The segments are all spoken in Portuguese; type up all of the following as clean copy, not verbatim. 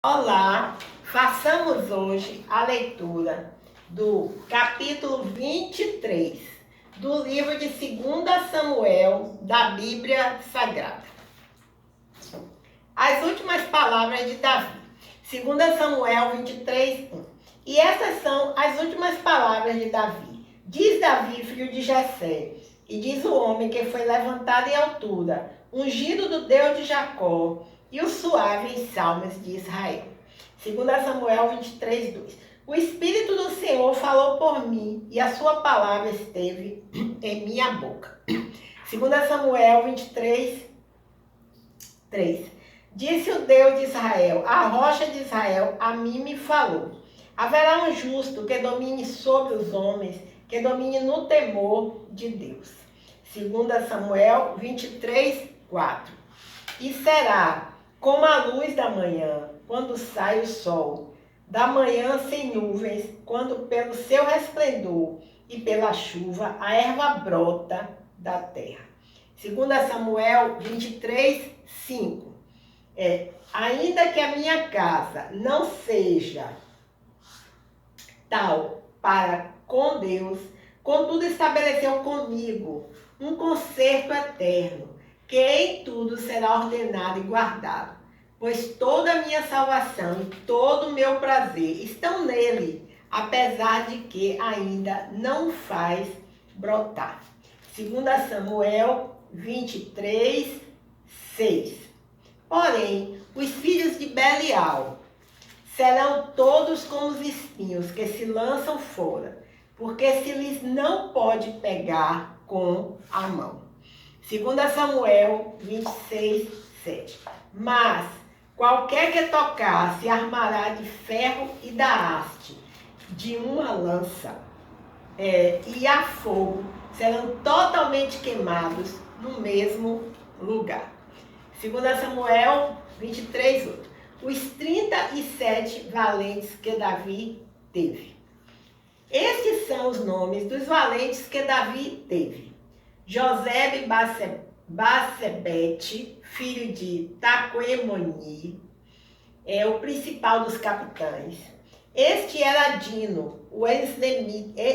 Olá, façamos hoje a leitura do capítulo 23 do livro de 2 Samuel da Bíblia Sagrada. As últimas palavras de Davi. 2 Samuel 23, 1. E essas são as últimas palavras de Davi. Diz Davi, filho de Jessé, e diz o homem que foi levantado em altura, ungido do Deus de Jacó, e o suave em salmos de Israel. 2 Samuel 23, 2. O Espírito do Senhor falou por mim, e a sua palavra esteve em minha boca. 2 Samuel 23, 3. Disse o Deus de Israel, a rocha de Israel, a mim me falou. Haverá um justo que domine sobre os homens, que domine no temor de Deus. 2 Samuel 23, 4. E será como a luz da manhã, quando sai o sol, da manhã sem nuvens, quando pelo seu resplendor e pela chuva a erva brota da terra. 2 Samuel 23, 5. Ainda que a minha casa não seja tal para com Deus, contudo estabeleceu comigo um concerto eterno, que em tudo será ordenado e guardado, pois toda a minha salvação e todo o meu prazer estão nele, apesar de que ainda não faz brotar. 2 Samuel 23, 6. Porém, os filhos de Belial serão todos como os espinhos que se lançam fora, porque se lhes não pode pegar com a mão. 2 Samuel 26, 7. Mas qualquer que tocar se armará de ferro e da haste de uma lança, e a fogo serão totalmente queimados no mesmo lugar. 2 Samuel 23, 8. Os 37 valentes que Davi teve. Estes são os nomes dos valentes que Davi teve. Josebe Basebete, filho de Taquemoni, é o principal dos capitães. Este era Dino, o esnita,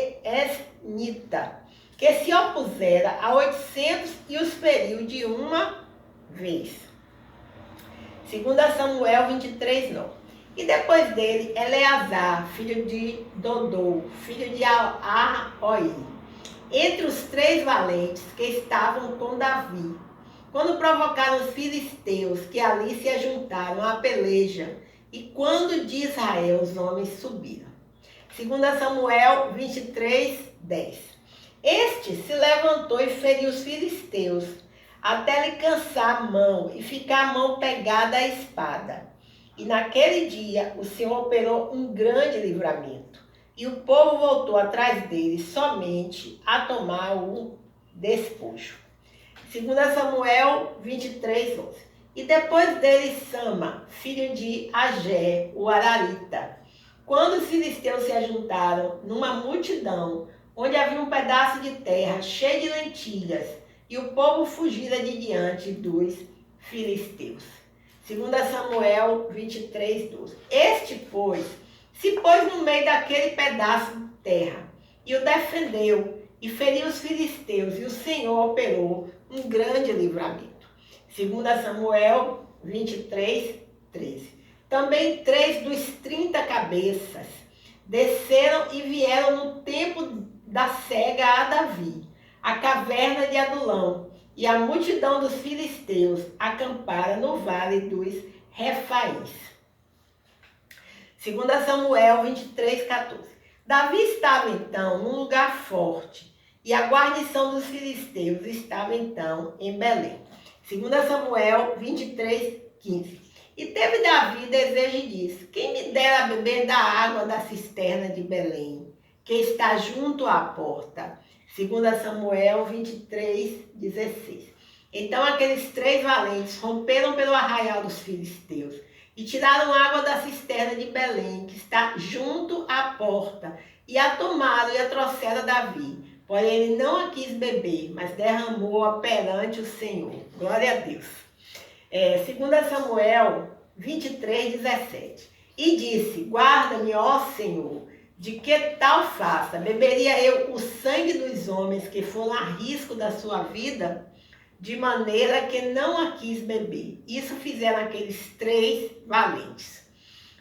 que se opusera a 800 e os feriu de uma vez. 2 Samuel 23, 9. E depois dele, Eleazar, filho de Dodô, filho de Aoi, entre os 3 valentes que estavam com Davi, quando provocaram os filisteus que ali se ajuntaram à peleja, e quando de Israel os homens subiram. 2 Samuel 23, 10. Este se levantou e feriu os filisteus, até lhe cansar a mão e ficar a mão pegada à espada. E naquele dia o Senhor operou um grande livramento, e o povo voltou atrás dele somente a tomar o despojo. 2 Samuel 23, 11. E depois dele Sama, filho de Agé, o Ararita. Quando os filisteus se ajuntaram numa multidão, onde havia um pedaço de terra cheio de lentilhas, e o povo fugira de diante dos filisteus. 2 Samuel 23, 12. Este, pois, se pôs no meio daquele pedaço de terra, e o defendeu, e feriu os filisteus, e o Senhor operou um grande livramento. 2 Samuel 23, 13. Também 3 dos 30 cabeças desceram e vieram no tempo da cega a Davi, a caverna de Adulão, e a multidão dos filisteus acampara no vale dos Refaíns. 2 Samuel 23, 14. Davi estava então num lugar forte, e a guarnição dos filisteus estava então em Belém. 2 Samuel 23, 15. E teve Davi desejo e disse: quem me dera beber da água da cisterna de Belém, que está junto à porta? 2 Samuel 23, 16. Então aqueles 3 valentes romperam pelo arraial dos filisteus e tiraram água da cisterna de Belém, que está junto à porta, e a tomaram e a trouxeram a Davi. Porém ele não a quis beber, mas derramou-a perante o Senhor. Glória a Deus. 2 Samuel 23, 17. E disse: guarda-me, ó Senhor, de que tal faça? Beberia eu o sangue dos homens que foram a risco da sua vida? De maneira que não a quis beber. Isso fizeram aqueles 3 valentes.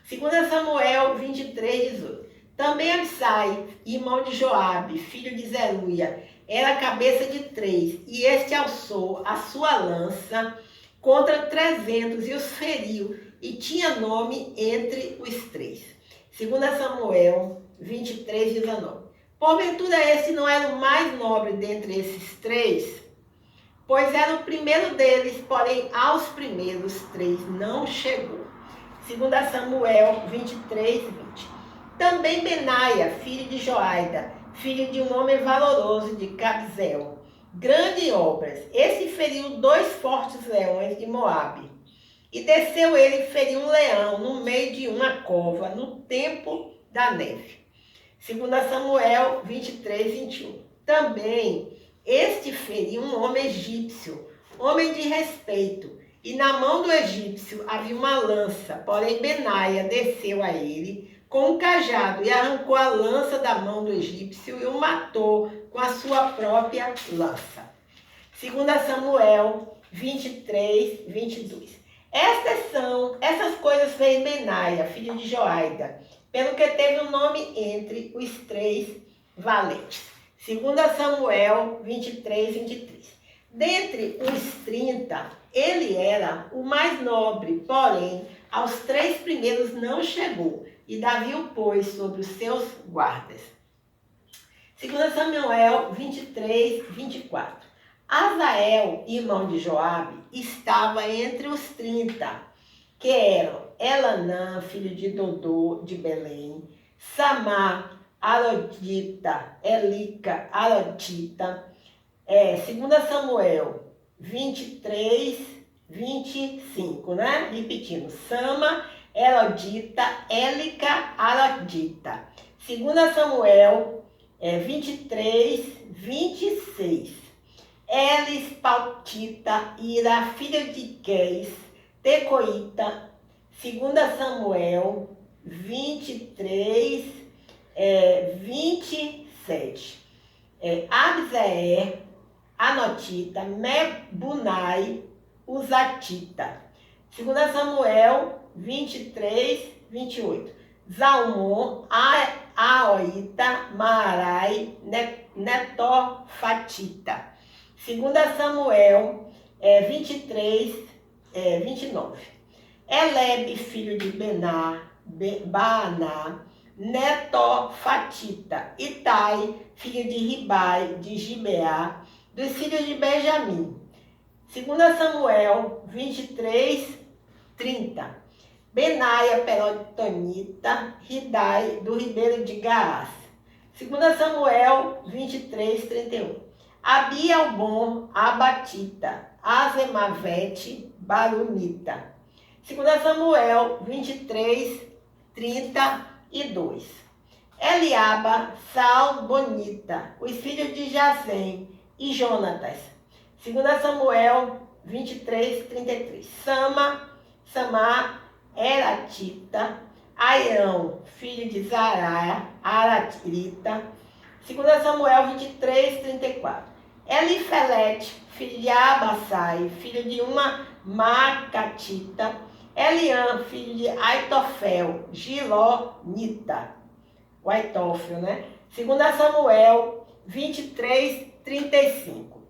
2 Samuel 23, 18. Também Absai, irmão de Joabe, filho de Zeruia, era a cabeça de 3, e este alçou a sua lança contra 300 e os feriu, e tinha nome entre os 3. 2 Samuel 23, 19. Porventura esse não era o mais nobre dentre esses 3? Pois era o primeiro deles, porém aos primeiros 3 não chegou. 2 Samuel 23, 20. Também Benaia, filho de Joaida, filho de um homem valoroso de Cabzel, grandes obras. Esse feriu 2 fortes leões de Moabe. E desceu ele e feriu um leão no meio de uma cova, no tempo da neve. 2 Samuel 23, 21. Também este feriu um homem egípcio, homem de respeito, e na mão do egípcio havia uma lança, porém Benaia desceu a ele com um cajado e arrancou a lança da mão do egípcio e o matou com a sua própria lança. 2 Samuel 23, 22. Essas coisas fez Benaia, filho de Joaida, pelo que teve um nome entre os 3 valentes. 2 Samuel 23, 23. Dentre os 30, ele era o mais nobre, porém, aos 3 primeiros não chegou, e Davi o pôs sobre os seus guardas. 2 Samuel 23, 24. Azael, irmão de Joabe, estava entre os 30, que eram Elanã, filho de Dodô, de Belém, Samar, Arodita, Elica, Arodita. 2 Samuel 23, 25, né? Repetindo. Sama, Arodita, Elica, Arodita. 2 Samuel 23, 26. Elis, Pautita, Ira, filha de Queis, Tecoíta. 2 Samuel 23, 27. Abzeer, Anotita, Mebunai, Uzatita. 2 Samuel 23, 28. Zalmon, Aoita, Maarai, Netofatita. 2 Samuel 23, 29. Elebe, filho de Baaná, Netofatita. Itai, filho de Ribai, de Gibeá, dos filhos de Benjamim. 2 Samuel 23, 30. Benaia, Pelotonita, Ridai, do ribeiro de Gaás. 2 Samuel 23, 31. Abialbon, Abatita, Azemavete, Barunita. 2 Samuel 23, 32. Eliaba, Salbonita, os filhos de Jazem e Jonatas. 2 Samuel 23, 33. Samar, Eratita, Airão, filho de Zará, Aratrita. 2 Samuel 23, 34. Elifelete, filho de Abassai, filho de uma Macatita. Eliã, filho de Aitofel, Gilonita. O Aitófel, né? 2 Samuel 23, 35.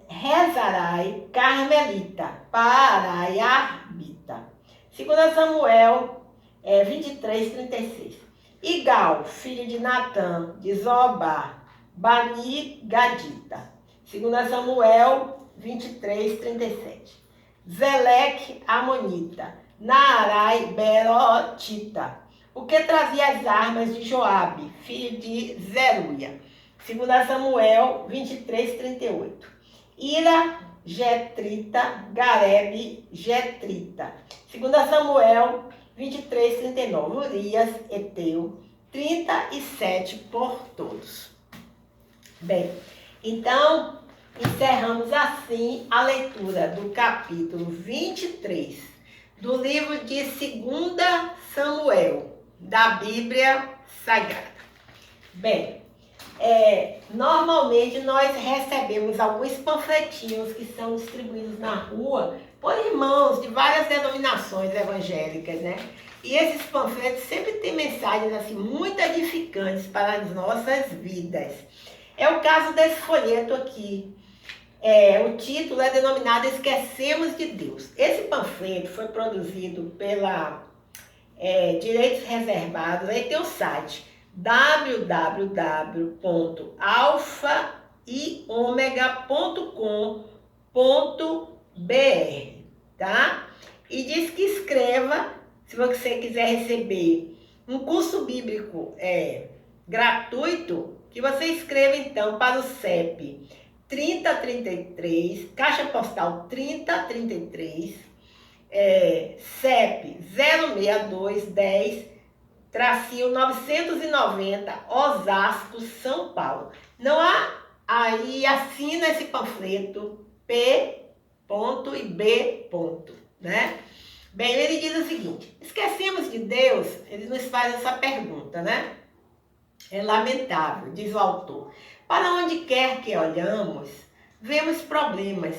Rezarai, Carmelita, Paarai, Arbita. 2 Samuel 23, 36. Igal, filho de Natã, de Zobá, Bani, Gadita. 2 Samuel 23, 37. Zeleque, Amonita, Naarai, Berotita, o que trazia as armas de Joabe, filho de Zeruia. 2 Samuel 23, 38. Ira, Getrita, Garebe, Getrita. 2 Samuel 23, 39. Urias, Eteu, 37 por todos. Bem, então, encerramos assim a leitura do capítulo 23 do livro de 2 Samuel, da Bíblia Sagrada. Bem, normalmente nós recebemos alguns panfletinhos que são distribuídos na rua por irmãos de várias denominações evangélicas, né? E esses panfletos sempre têm mensagens assim muito edificantes para as nossas vidas. É o caso desse folheto aqui. O título é denominado Esquecemos de Deus. Esse panfleto foi produzido pela Direitos Reservados. Aí tem o site www.alfaiomega.com.br, tá? E diz que escreva, se você quiser receber um curso bíblico gratuito, que você escreva então para o CEP 3033, Caixa Postal 3033, CEP 06210-990, Osasco, São Paulo. Não há aí, assina esse panfleto P. e B. né? Bem, ele diz o seguinte: esquecemos de Deus? Ele nos faz essa pergunta, né? É lamentável, diz o autor. Para onde quer que olhamos, vemos problemas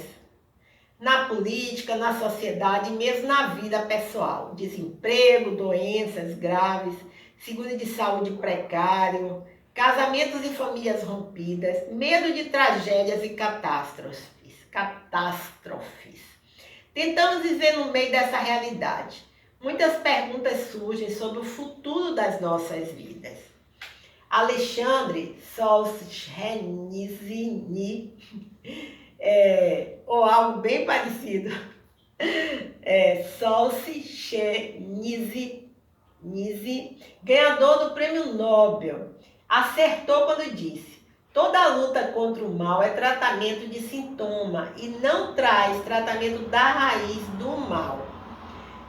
na política, na sociedade e mesmo na vida pessoal. Desemprego, doenças graves, seguro de saúde precário, casamentos e famílias rompidas, medo de tragédias e catástrofes. Tentamos viver no meio dessa realidade. Muitas perguntas surgem sobre o futuro das nossas vidas. Alexandre Solzhenitsyn, ou algo bem parecido, Solzhenitsyn, ganhador do Prêmio Nobel, acertou quando disse: toda luta contra o mal é tratamento de sintoma e não traz tratamento da raiz do mal.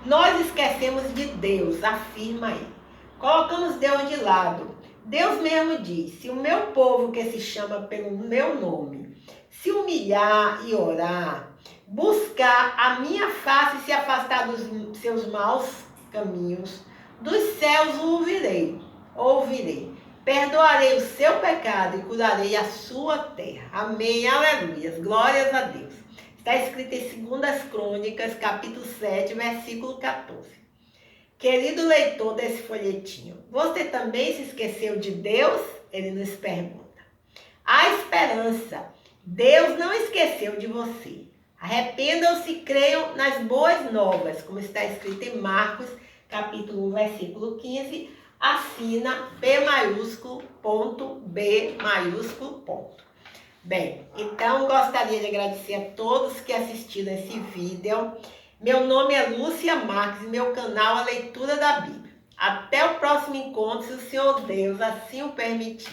Nós esquecemos de Deus, afirma ele. Colocamos Deus de lado. Deus mesmo diz: se o meu povo que se chama pelo meu nome se humilhar e orar, buscar a minha face e se afastar dos seus maus caminhos, dos céus o ouvirei. Perdoarei o seu pecado e curarei a sua terra. Amém, aleluia, glórias a Deus. Está escrito em 2 Crônicas, capítulo 7, versículo 14. Querido leitor desse folhetinho, você também se esqueceu de Deus? Ele nos pergunta. Há esperança. Deus não esqueceu de você. Arrependam-se e creiam nas boas novas, como está escrito em Marcos, capítulo 1, versículo 15. Assina P maiúsculo, ponto, B maiúsculo, ponto. Bem, então gostaria de agradecer a todos que assistiram esse vídeo. Meu nome é Lúcia Marques e meu canal é Leitura da Bíblia. Até o próximo encontro, se o Senhor Deus assim o permitir.